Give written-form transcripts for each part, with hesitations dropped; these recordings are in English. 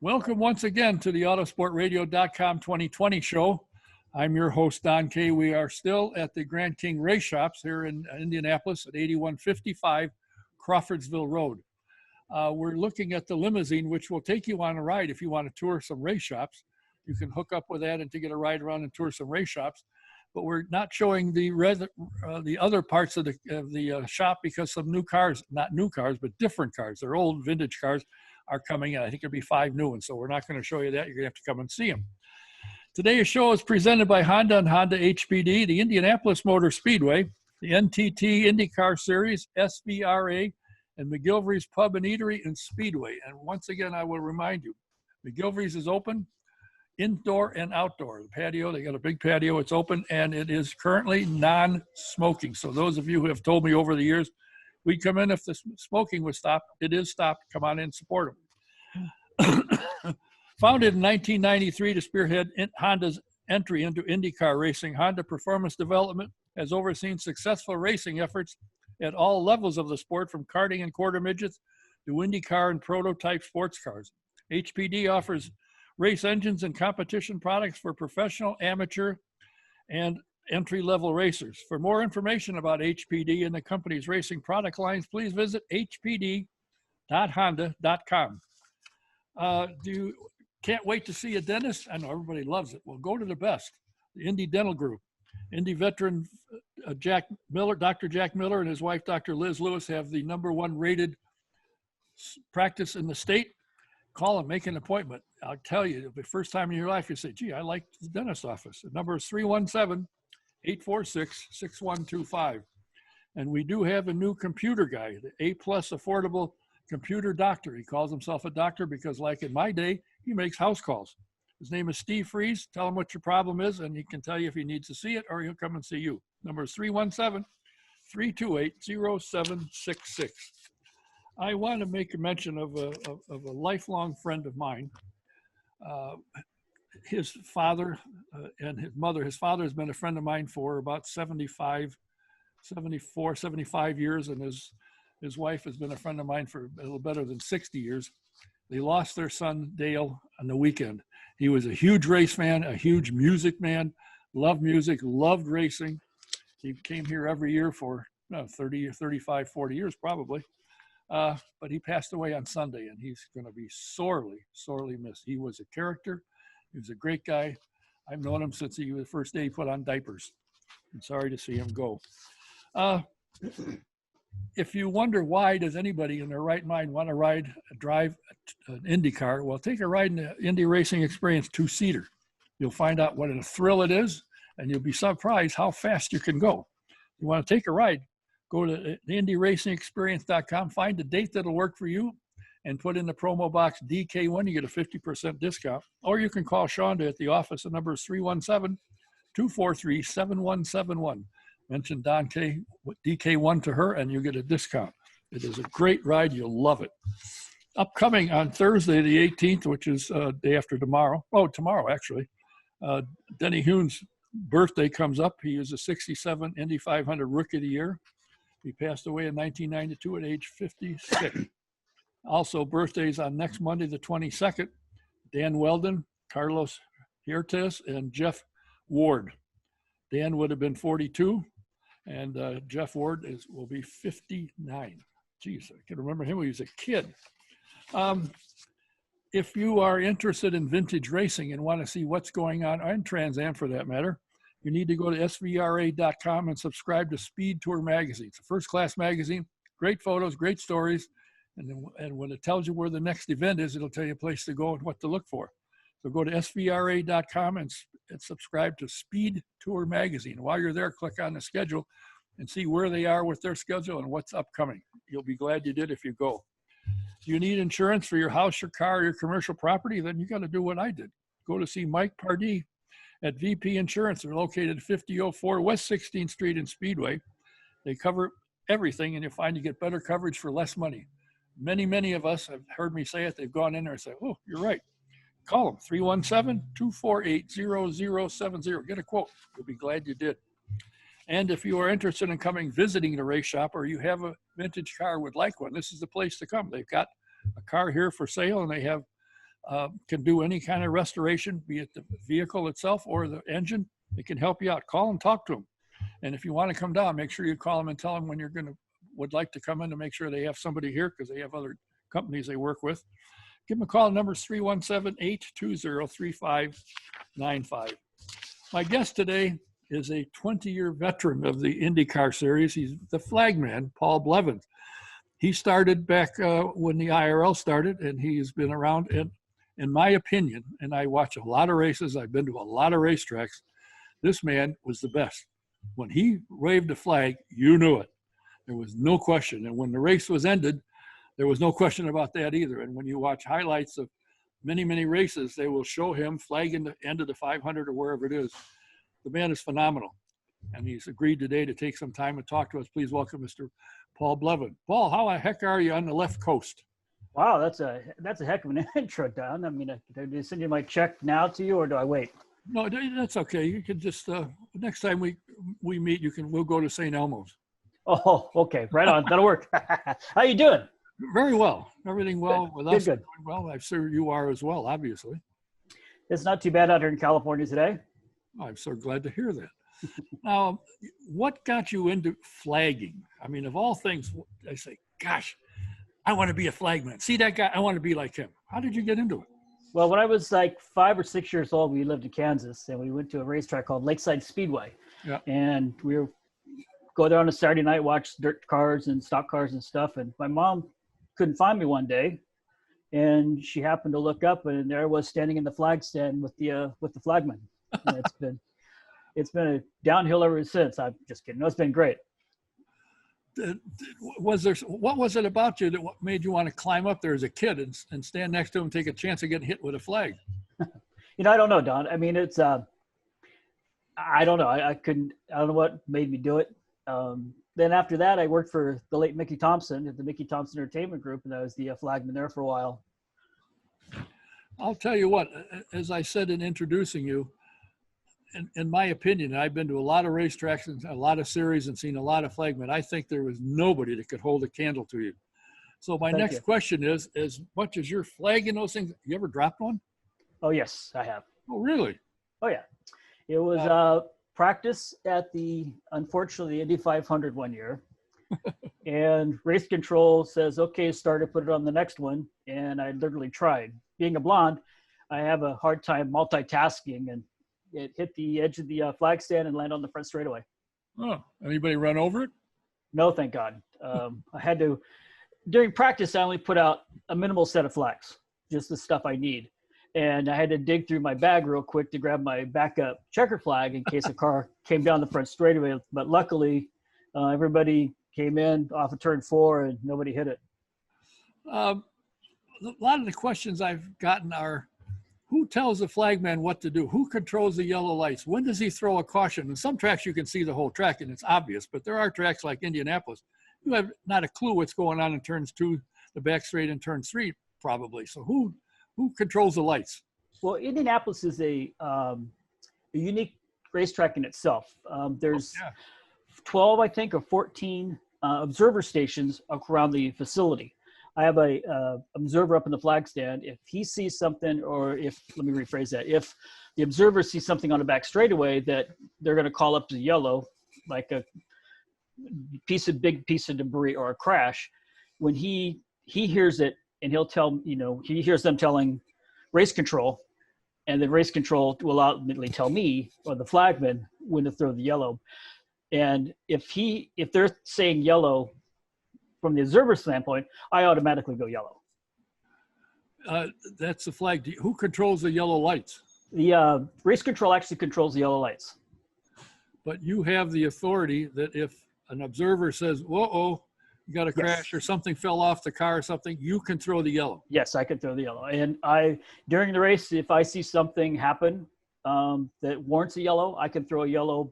Welcome once again to the Autosportradio.com 2020 show. I'm your host, Don Kay. We are still at the Grand King Race Shops here in Indianapolis at 8155 Crawfordsville Road. We're looking at the limousine, which will take you on a ride if you want to tour some race shops. You can hook up with that and to get a ride around and tour some race shops. But we're not showing the other parts of the shop because some new cars, not new cars, but different cars. They're old vintage cars are coming in. I think there'll be 5 new ones. So we're not going to show you that. You're going to have to come and see them. Today's show is presented by Honda and Honda HPD, the Indianapolis Motor Speedway, the NTT IndyCar Series, SVRA, and McGilvery's Pub and Eatery and Speedway. And once again, I will remind you, McGilvery's is open, indoor and outdoor. The patio, they got a big patio, it's open, and it is currently non-smoking. So those of you who have told me over the years, we'd come in if the smoking was stopped. It is stopped. Come on in and support them. Founded in 1993 to spearhead Honda's entry into IndyCar racing, Honda Performance Development has overseen successful racing efforts at all levels of the sport, from karting and quarter midgets to IndyCar and prototype sports cars. HPD offers race engines and competition products for professional, amateur, and entry-level racers. For more information about HPD and the company's racing product lines, please visit hpd.honda.com. Can't wait to see a dentist? I know everybody loves it. Well, go to the best, the Indy Dental Group. Indy veteran Jack Miller, Dr. Jack Miller, and his wife, Dr. Liz Lewis, have the #1 rated practice in the state. Call them, make an appointment. I'll tell you, the first time in your life, you say, gee, I like the dentist office. The number is 317-846-6125. And we do have a new computer guy, the A+ affordable computer doctor. He calls himself a doctor because, like in my day, he makes house calls. His name is Steve Fries. Tell him what your problem is, and he can tell you if he needs to see it or he'll come and see you. Number is 317-328-0766. I want to make a mention of a lifelong friend of mine. His father and his mother. His father has been a friend of mine for about 75 years, and his wife has been a friend of mine for a little better than 60 years. They lost their son, Dale, on the weekend. He was a huge race fan, a huge music man, loved music, loved racing. He came here every year for 30 or 35, 40 years probably. But he passed away on Sunday, and he's going to be sorely, sorely missed. He was a character. He was a great guy. I've known him since he was the first day he put on diapers. I'm sorry to see him go. If you wonder why does anybody in their right mind want to drive an Indy car, well, take a ride in the Indy Racing Experience 2-seater. You'll find out what a thrill it is, and you'll be surprised how fast you can go. You want to take a ride, go to the IndyRacingExperience.com, find a date that'll work for you, and put in the promo box DK1. You get a 50% discount. Or you can call Shonda at the office. The number is 317-243-7171. Mention Don K, DK1 to her, and you get a discount. It is a great ride. You'll love it. Upcoming on Thursday, the 18th, which is day after tomorrow. Oh, tomorrow, actually. Denny Hune's birthday comes up. He is a 67 Indy 500 Rookie of the Year. He passed away in 1992 at age 56. Also, birthdays on next Monday, the 22nd, Dan Weldon, Carlos Huertas, and Jeff Ward. Dan would have been 42, and Jeff Ward will be 59. Geez, I can remember him when he was a kid. If you are interested in vintage racing and want to see what's going on, and Trans Am for that matter, you need to go to svra.com and subscribe to Speed Tour magazine. It's a first-class magazine, great photos, great stories, and when it tells you where the next event is, it'll tell you a place to go and what to look for. So go to svra.com and subscribe to Speed Tour magazine. While you're there, click on the schedule and see where they are with their schedule and what's upcoming. You'll be glad you did if you go. Do you need insurance for your house, your car, your commercial property? Then you got to do what I did. Go to see Mike Pardee at VP Insurance. They're located at 5004 West 16th Street in Speedway. They cover everything, and you'll find you get better coverage for less money. Many of us have heard me say it. They've gone in there and said, oh, you're right. Call them, 317-248-0070. Get a quote. You'll be glad you did. And if you are interested in visiting the race shop, or you have a vintage car, would like one, this is the place to come. They've got a car here for sale, and they have can do any kind of restoration, be it the vehicle itself or the engine. They can help you out. Call and talk to them. And if you want to come down, make sure you call them and tell them when you're would like to come in to make sure they have somebody here, because they have other companies they work with. Give them a call. Number's 317-820-3595. My guest today is a 20-year veteran of the IndyCar series. He's the flagman, Paul Blevins. He started back when the IRL started, and he's been around. And in my opinion, and I watch a lot of races, I've been to a lot of racetracks, this man was the best. When he waved the flag, you knew it. There was no question. And when the race was ended, there was no question about that either. And when you watch highlights of many, many races, they will show him flagging the end of the 500 or wherever it is. The man is phenomenal. And he's agreed today to take some time and talk to us. Please welcome Mr. Paul Blevins. Paul, how the heck are you on the left coast? Wow, that's a heck of an intro, Don. I mean, do I send you my check now to you, or do I wait? No, that's okay. You can just next time we meet, we'll go to St. Elmo's. Oh, okay, right on. That'll work. How you doing? Very well. Everything well with us. Good. Well, I'm sure you are as well, obviously. It's not too bad out here in California today. I'm so glad to hear that. Now, what got you into flagging? I mean, of all things, I say, gosh, I want to be a flagman. See that guy? I want to be like him. How did you get into it? Well, when I was like 5 or 6 years old, we lived in Kansas, and we went to a racetrack called Lakeside Speedway. Yeah. And we would go there on a Saturday night, watch dirt cars and stock cars and stuff. And my mom couldn't find me one day, and she happened to look up, and there I was standing in the flag stand with the flagman. And it's been a downhill ever since. I'm just kidding. No, it's been great. What was it about you that made you want to climb up there as a kid and stand next to him and take a chance of getting hit with a flag? I don't know, Don. I mean, it's I don't know. I don't know what made me do it. Then after that, I worked for the late Mickey Thompson at the Mickey Thompson Entertainment Group, and I was the flagman there for a while. I'll tell you what, as I said in introducing you, in my opinion, I've been to a lot of racetracks and a lot of series and seen a lot of flagmen. I think there was nobody that could hold a candle to you. So my next question is, as much as you're flagging those things, you ever dropped one? Oh, yes, I have. Oh, really? Oh, yeah. It was practice at unfortunately, Indy 500 one year. And race control says, okay, start to put it on the next one. And I literally tried. Being a blonde, I have a hard time multitasking, and it hit the edge of the flag stand and landed on the front straightaway. Oh, anybody run over it? No, thank God. I had to, during practice, I only put out a minimal set of flags, just the stuff I need. And I had to dig through my bag real quick to grab my backup checker flag in case a car came down the front straightaway. But luckily, everybody came in off of turn 4 and nobody hit it. A lot of the questions I've gotten are, who tells the flagman what to do? Who controls the yellow lights? When does he throw a caution? In some tracks, you can see the whole track and it's obvious, but there are tracks like Indianapolis. You have not a clue what's going on in turns 2, the back straight, and turn 3, probably. So who controls the lights? Well, Indianapolis is a unique racetrack in itself. There's 12, I think, or 14 observer stations around the facility. I have a observer up in the flag stand. If he sees something, or let me rephrase that, if the observer sees something on the back straightaway that they're going to call up to yellow, like a big piece of debris or a crash, when he hears it, and he'll tell, he hears them telling race control, and then race control will ultimately tell me, or the flagman, when to throw the yellow. And if they're saying yellow, from the observer standpoint, I automatically go yellow. That's the flag. Who controls the yellow lights? The race control actually controls the yellow lights. But you have the authority that if an observer says, whoa, you got a crash or something fell off the car or something, you can throw the yellow. Yes, I can throw the yellow. And during the race, if I see something happen that warrants a yellow, I can throw a yellow.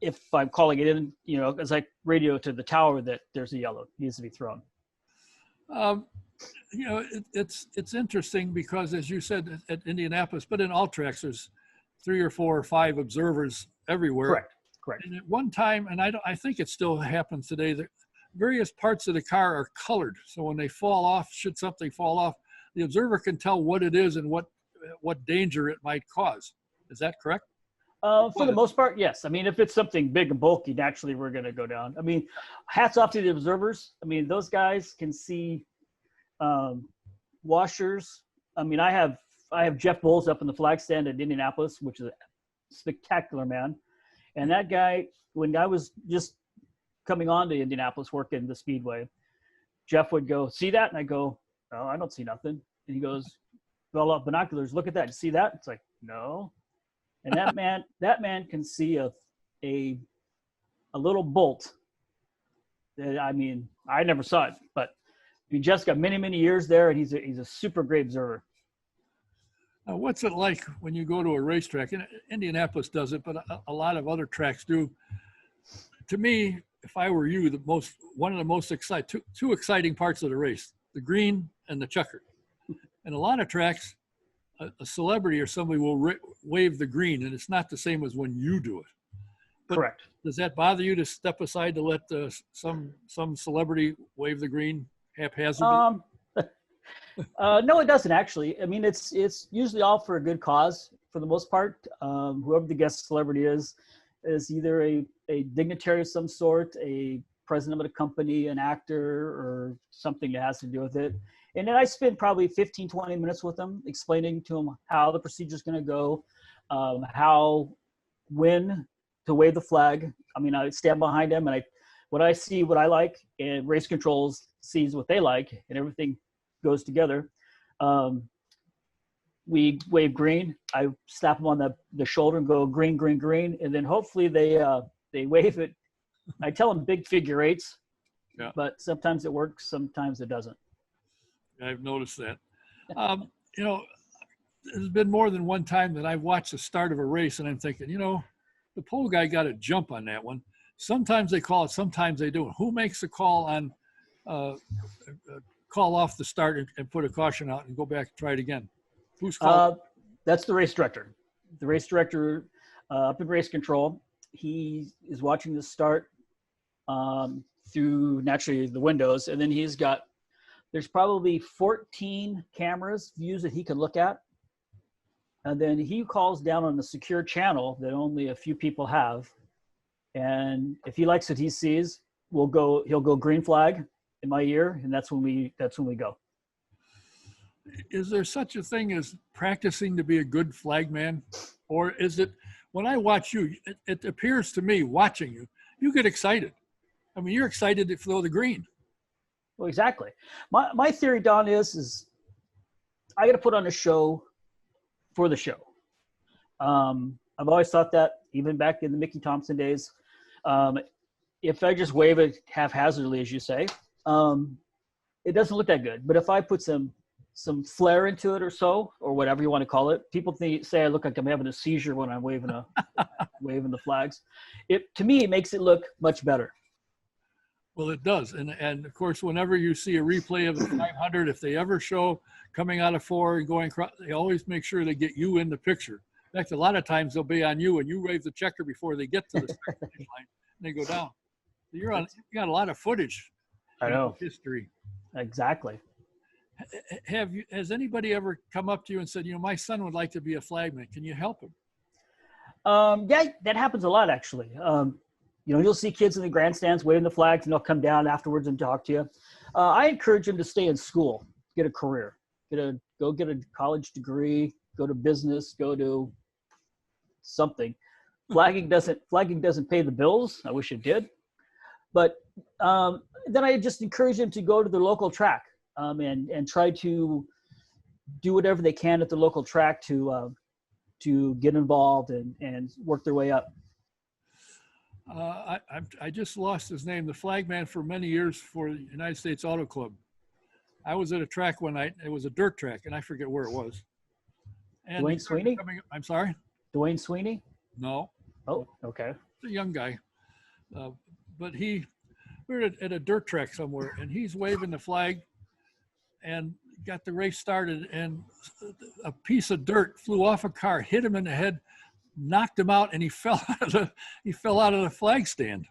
If I'm calling it in, as I radio to the tower that there's a yellow needs to be thrown. It's interesting because, as you said, at Indianapolis, but in all tracks, there's 3 or 4 or 5 observers everywhere. Correct. And at one time, and I think it still happens today, that various parts of the car are colored. So when they fall off, should something fall off, the observer can tell what it is and what danger it might cause. Is that correct? For the most part, yes. I mean, if it's something big and bulky, naturally we're going to go down. I mean, hats off to the observers. I mean, those guys can see washers. I mean, I have Jeff Bowles up in the flag stand at Indianapolis, which is a spectacular man. And that guy, when I was just coming on to Indianapolis working the Speedway, Jeff would go, "See that?" And I go, "No, I don't see nothing." And he goes, "Well, binoculars, look at that. You see that?" It's like, "No." And that man can see a little bolt. I mean, I never saw it, but he just got many, many years there, and he's a super great observer. What's it like when you go to a racetrack? And Indianapolis does it, but a lot of other tracks do. To me, if I were you, one of the most two exciting parts of the race: the green and the checker. And a lot of tracks, a celebrity or somebody will wave the green, and it's not the same as when you do it. But correct. Does that bother you to step aside to let some celebrity wave the green haphazardly? No, it doesn't actually. I mean, it's usually all for a good cause for the most part. Whoever the guest celebrity is either a dignitary of some sort, a president of a company, an actor, or something that has to do with it. And then I spend probably 15, 20 minutes with them, explaining to them how the procedure is going to go, when to wave the flag. I mean, I stand behind them, and what I see, what I like, and race controls sees what they like, and everything goes together. We wave green. I slap them on the shoulder and go green, green, green, and then hopefully they wave it. I tell them big figure eights, yeah. But sometimes it works, sometimes it doesn't. I've noticed that. There's been more than one time that I've watched the start of a race and I'm thinking, the pole guy got a jump on that one. Sometimes they call it, sometimes they don't. Who makes the call on call off the start and put a caution out and go back and try it again? Who's calling? That's the race director. The race director up in race control. He is watching the start through naturally the windows, and then there's probably 14 cameras views that he can look at. And then he calls down on a secure channel that only a few people have. And if he likes what he sees, he'll go green flag in my ear, and that's when we go. Is there such a thing as practicing to be a good flagman? Or is it, when I watch you, it appears to me, watching you, you get excited. I mean, you're excited to throw the green. Well, exactly. My theory, Don, is I got to put on a show for the show. I've always thought that, even back in the Mickey Thompson days. If I just wave it haphazardly, as you say, it doesn't look that good. But if I put some flair into it or whatever you want to call it, people say I look like I'm having a seizure when I'm waving waving the flags. To me, it makes it look much better. Well, it does. And of course, whenever you see a replay of the 500, if they ever show coming out of 4 and going across, they always make sure they get you in the picture. In fact, a lot of times they'll be on you and you wave the checker before they get to the start finish line and they go down. So you got a lot of footage. I know. History. Exactly. Has anybody ever come up to you and said, my son would like to be a flagman. Can you help him? Yeah, that happens a lot, actually. You'll see kids in the grandstands waving the flags, and they'll come down afterwards and talk to you. I encourage them to stay in school, get a career, go get a college degree, go to business, go to something. Flagging doesn't pay the bills. I wish it did. But then I just encourage them to go to the local track and try to do whatever they can at the local track to get involved and work their way up. I just lost his name, the flagman for many years for the United States Auto Club. I was at a track one night. It was a dirt track, and I forget where it was. And Dwayne Sweeney? I'm sorry? Dwayne Sweeney? No. Oh, okay. He's a young guy. But we're at a dirt track somewhere, and he's waving the flag and got the race started, and a piece of dirt flew off a car, hit him in the head, knocked him out, and he fell out of the flag stand.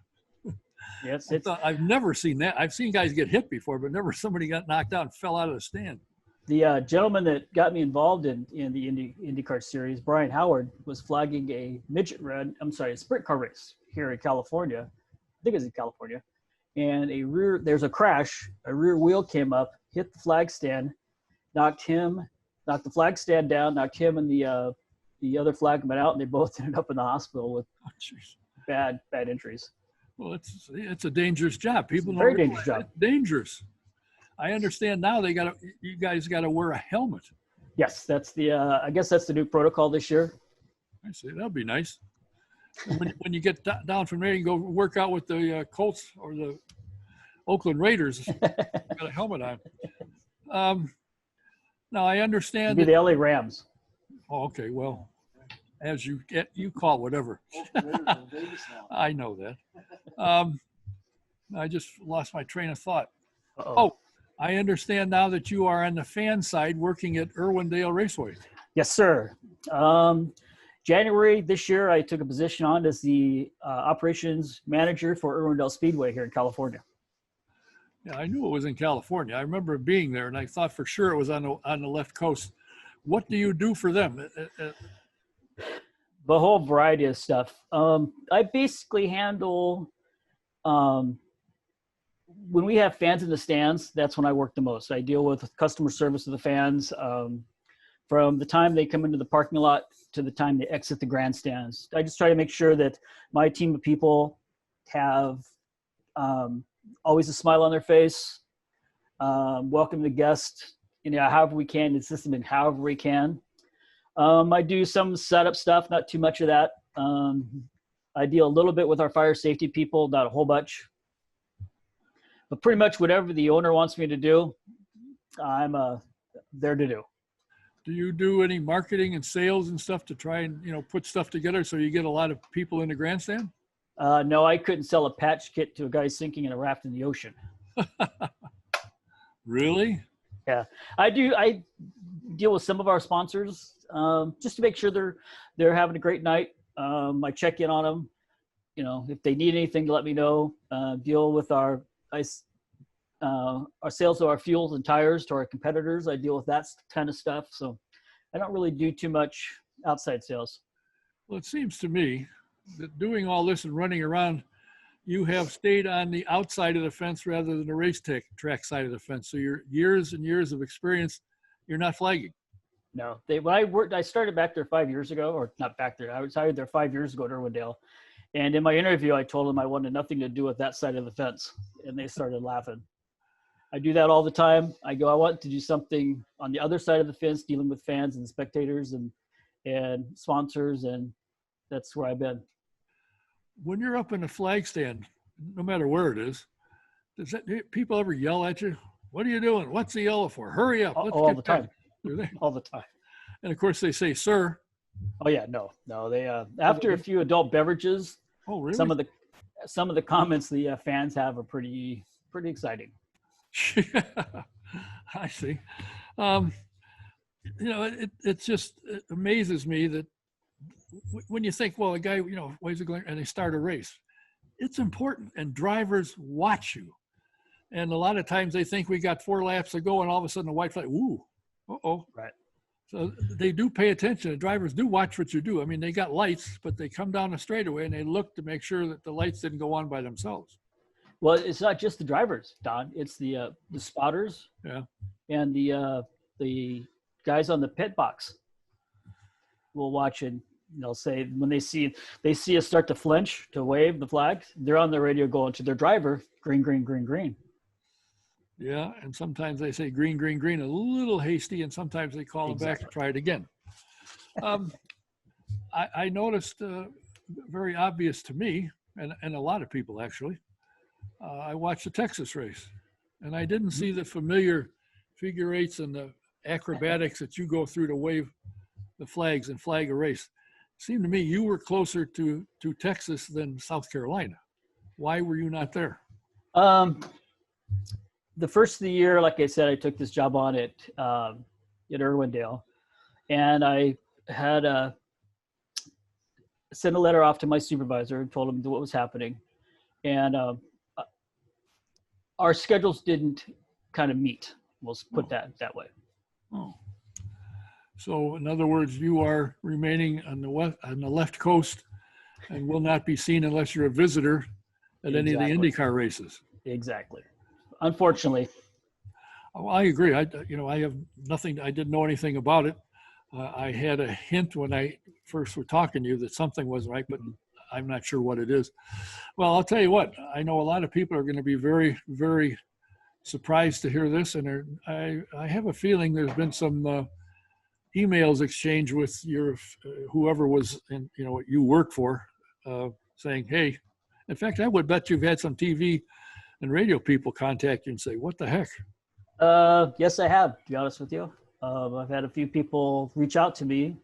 Yes, I've never seen that. I've seen guys get hit before, but never somebody got knocked out and fell out of the stand. The gentleman that got me involved in the IndyCar series, Brian Howard, was flagging a a sprint car race here in California. I think it's in California. And there's a crash. A rear wheel came up, hit the flag stand, knocked the flag stand down, knocked him and the other flagman out, and they both ended up in the hospital with bad injuries. Well, it's a dangerous job. People It's a very dangerous job. It's dangerous. I understand now you guys got to wear a helmet. Yes, that's I guess that's the new protocol this year. I see. That'd be nice. When you get down from there, you can go work out with the Colts or the Oakland Raiders. Got a helmet on. Now I understand. It'd be the LA Rams. Oh, okay. Well, as you call it, whatever. I know that. I just lost my train of thought. Uh-oh. Oh, I understand now that you are on the fan side working at Irwindale Raceway. Yes, sir. January this year, I took a position on as the operations manager for Irwindale Speedway here in California. Yeah, I knew it was in California. I remember being there, and I thought for sure it was on the left coast. What do you do for them? The whole variety of stuff. I basically handle when we have fans in the stands. That's when I work the most. I deal with customer service of the fans from the time they come into the parking lot to the time they exit the grandstands. I just try to make sure that my team of people have always a smile on their face, welcome the guest, however we can, assist them in however we can. I do some setup stuff, not too much of that. I deal a little bit with our fire safety people, not a whole bunch. But pretty much whatever the owner wants me to do, I'm there to do. Do you do any marketing and sales and stuff to try and, put stuff together so you get a lot of people in the grandstand? No, I couldn't sell a patch kit to a guy sinking in a raft in the ocean. Really? Yeah, I do. I deal with some of our sponsors just to make sure they're having a great night. I check in on them. If they need anything, to let me know. Deal with our sales of our fuels and tires to our competitors. I deal with that kind of stuff. So I don't really do too much outside sales. Well, it seems to me that doing all this and running around, you have stayed on the outside of the fence rather than the racetrack side of the fence. So your years and years of experience, you're not flagging. No, when I started back there 5 years ago, or not back there. I was hired there 5 years ago at Irwindale. And in my interview, I told them I wanted nothing to do with that side of the fence. And they started laughing. I do that all the time. I want to do something on the other side of the fence, dealing with fans and spectators and sponsors. And that's where I've been. When you're up in the flag stand, no matter where it is, people ever yell at you? What are you doing? What's the yellow for? Hurry up. All the time. Do they? All the time. And of course they say, sir. Oh yeah, no. They after a few adult beverages. Oh really? Some of the comments the fans have are pretty exciting. I see. It just amazes me that when you think, well, a guy, ways of going, and they start a race, it's important, and drivers watch you. And a lot of times they think we got 4 laps to go, and all of a sudden a white flag, ooh, uh-oh. Right. So they do pay attention. The drivers do watch what you do. I mean, they got lights, but they come down the straightaway and they look to make sure that the lights didn't go on by themselves. Well, it's not just the drivers, Don. It's the spotters. Yeah. And the guys on the pit box will watch and they'll say when they see us start to flinch, to wave the flags, they're on the radio going to their driver, green, green, green, green. Yeah, and sometimes they say green, green, green, a little hasty, and sometimes they call them back to try it again. I noticed, very obvious to me, and a lot of people actually, I watched the Texas race, and I didn't see the familiar figure eights and the acrobatics that you go through to wave the flags and flag a race. It seemed to me you were closer to Texas than South Carolina. Why were you not there? The first of the year, like I said, I took this job on at Irwindale, and I had sent a letter off to my supervisor and told him what was happening. And our schedules didn't kind of meet. We'll put that way. Oh, so in other words, you are remaining on the left coast, and will not be seen unless you're a visitor at any of the IndyCar races. Exactly. Unfortunately. Oh, I agree. I have nothing. I didn't know anything about it. I had a hint when I first were talking to you that something wasn't right, but I'm not sure what it is. Well, I'll tell you what. I know a lot of people are going to be very, very surprised to hear this, and I have a feeling there's been some emails exchanged with your whoever was in what you work for, saying, "Hey." In fact, I would bet you've had some TV and radio people contact you and say, "What the heck?" Yes, I have, to be honest with you. I've had a few people reach out to me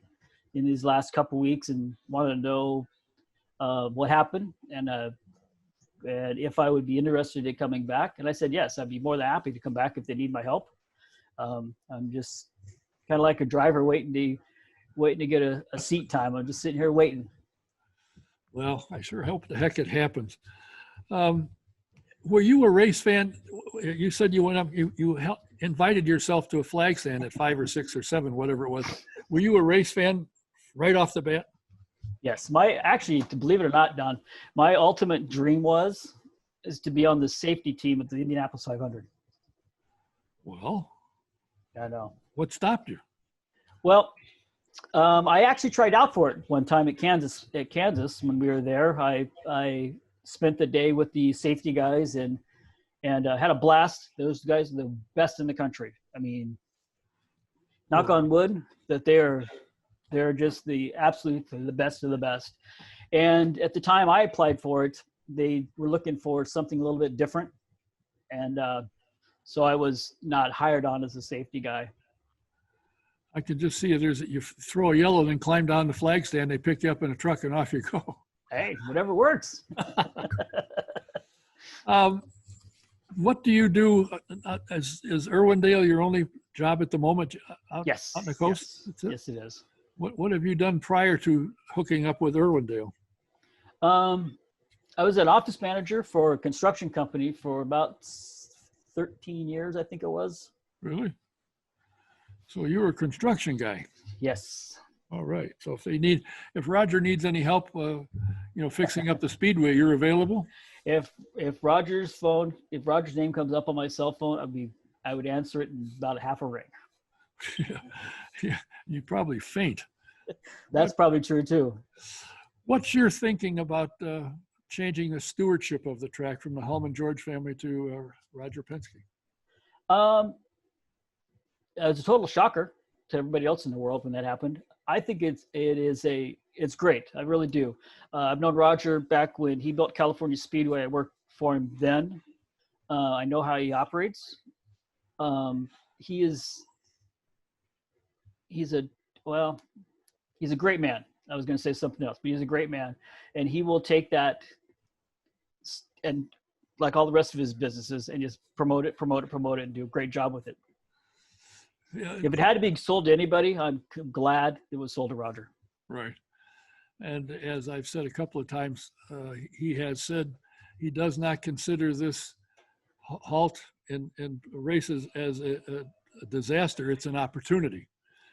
in these last couple of weeks and wanted to know what happened and if I would be interested in coming back. And I said, yes, I'd be more than happy to come back if they need my help. I'm just kind of like a driver waiting to get a seat time. I'm just sitting here waiting. Well, I sure hope the heck it happens. Were you a race fan? You said you went up, you invited yourself to a flag stand at 5 or 6 or 7, whatever it was. Were you a race fan right off the bat? Yes. Actually, to believe it or not, Don, my ultimate dream is to be on the safety team at the Indianapolis 500. Well, I know. What stopped you? Well, I actually tried out for it one time at Kansas when we were there. I spent the day with the safety guys and had a blast. Those guys are the best in the country. I mean, knock on wood, that they're just the best of the best. And at the time I applied for it, they were looking for something a little bit different. And so I was not hired on as a safety guy. I could just see you throw a yellow, then climb down the flag stand. They pick you up in a truck and off you go. Hey, whatever works. What do you do? Is Irwindale your only job at the moment? Yes. Out on the coast? Yes. Yes, it is. What have you done prior to hooking up with Irwindale? I was an office manager for a construction company for about 13 years, I think it was. Really? So you were a construction guy? Yes. All right. So if Roger needs any help, fixing up the speedway, you're available? If Roger's name comes up on my cell phone, I would answer it in about a half a ring. Yeah. You probably faint. That's probably true too. What's your thinking about changing the stewardship of the track from the Hellman George family to Roger Penske? It was a total shocker to everybody else in the world when that happened. I think it's great. I really do. I've known Roger back when he built California Speedway. I worked for him then. I know how he operates. He's a great man. I was going to say something else, but he's a great man, and he will take that and, like all the rest of his businesses, and just promote it, and do a great job with it. Yeah. If it had to be sold to anybody, I'm glad it was sold to Roger. Right. And as I've said a couple of times, he has said he does not consider this halt in races as a disaster. It's an opportunity.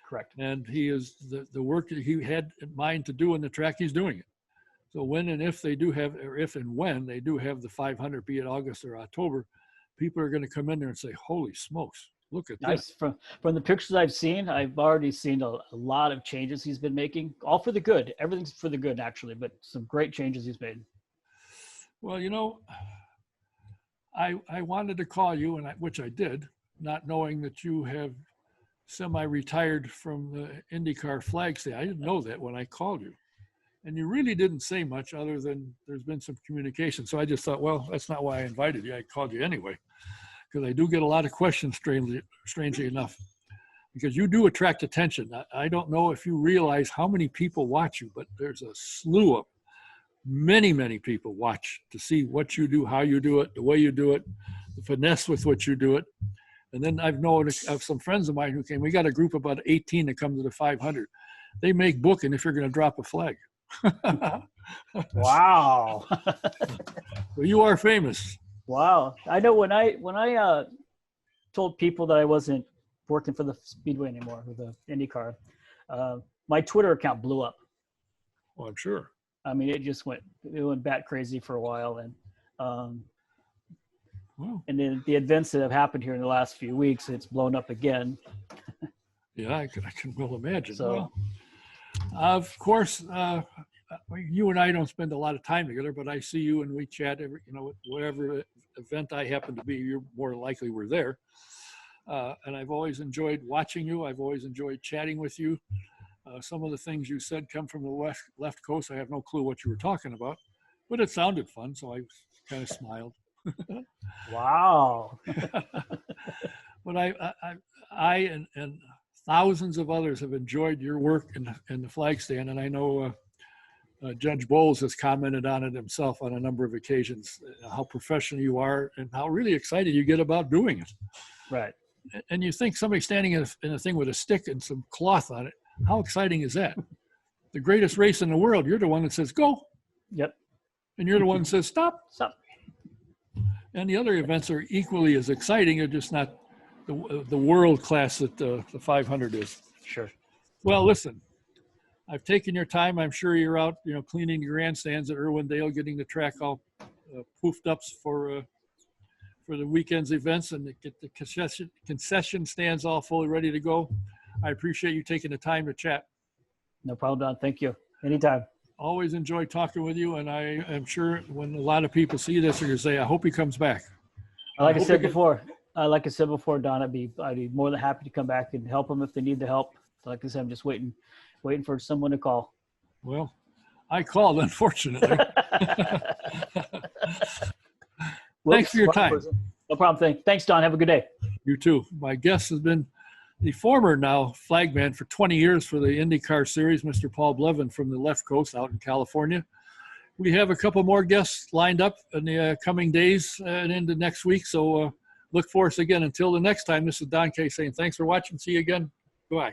Correct. And he is the work that he had in mind to do in the track, he's doing it. So when and if they do have, or if and when they do have the 500, be it August or October, people are going to come in there and say, holy smokes, look at Nice. this. From the pictures I've seen, I've already seen a lot of changes he's been making, all for the good. Everything's for the good, actually, but some great changes he's made. Well, I wanted to call you, which I did, not knowing that you have semi-retired from the IndyCar flag stand. I didn't know that when I called you. And you really didn't say much other than there's been some communication. So I just thought, well, that's not why I invited you. I called you anyway, because I do get a lot of questions, strangely enough, because you do attract attention. I don't know if you realize how many people watch you, but there's a slew of many, many people watch to see what you do, how you do it, the way you do it, the finesse with which you do it. And then I've known of some friends of mine who came. We got a group of about 18 that come to the 500. They make booking if you're going to drop a flag. Wow. Well, you are famous. Wow. I know when I told people that I wasn't working for the Speedway anymore with the IndyCar. My Twitter account blew up. Well, I'm sure. I mean, it went bat crazy for a while, and and then the events that have happened here in the last few weeks, it's blown up again. Yeah, I can well imagine. So, well, of course, you and I don't spend a lot of time together, but I see you and we chat every, whatever event I happen to be, you're more likely we're there. And I've always enjoyed watching you. I've always enjoyed chatting with you. Some of the things you said come from the left coast. I have no clue what you were talking about, but it sounded fun, so I kind of smiled. Wow. But I and thousands of others have enjoyed your work in the flag stand, and I know Judge Bowles has commented on it himself on a number of occasions, how professional you are and how really excited you get about doing it. Right. And you think somebody standing in a thing with a stick and some cloth on it, how exciting is that? The greatest race in the world, you're the one that says, go. Yep. And you're the one that says, stop. Stop. And the other events are equally as exciting. They're just not the world class that the 500 is. Sure. Well, listen, I've taken your time. I'm sure you're out, cleaning the grandstands at Irwindale, getting the track all poofed up for the weekend's events, and get the concession stands all fully ready to go. I appreciate you taking the time to chat. No problem, Don. Thank you. Anytime. Always enjoy talking with you, and I am sure when a lot of people see this, they're going to say, I hope he comes back. Like I said before, Don, I'd be more than happy to come back and help them if they need the help. Like I said, I'm just waiting for someone to call. Well, I called, unfortunately. Thanks for your time. No problem. Thanks, Don. Have a good day. You too. My guest has been the former now flagman for 20 years for the IndyCar series, Mr. Paul Blevins from the left coast out in California. We have a couple more guests lined up in the coming days and into next week. So look for us again. Until the next time, this is Don K saying thanks for watching. See you again. Goodbye.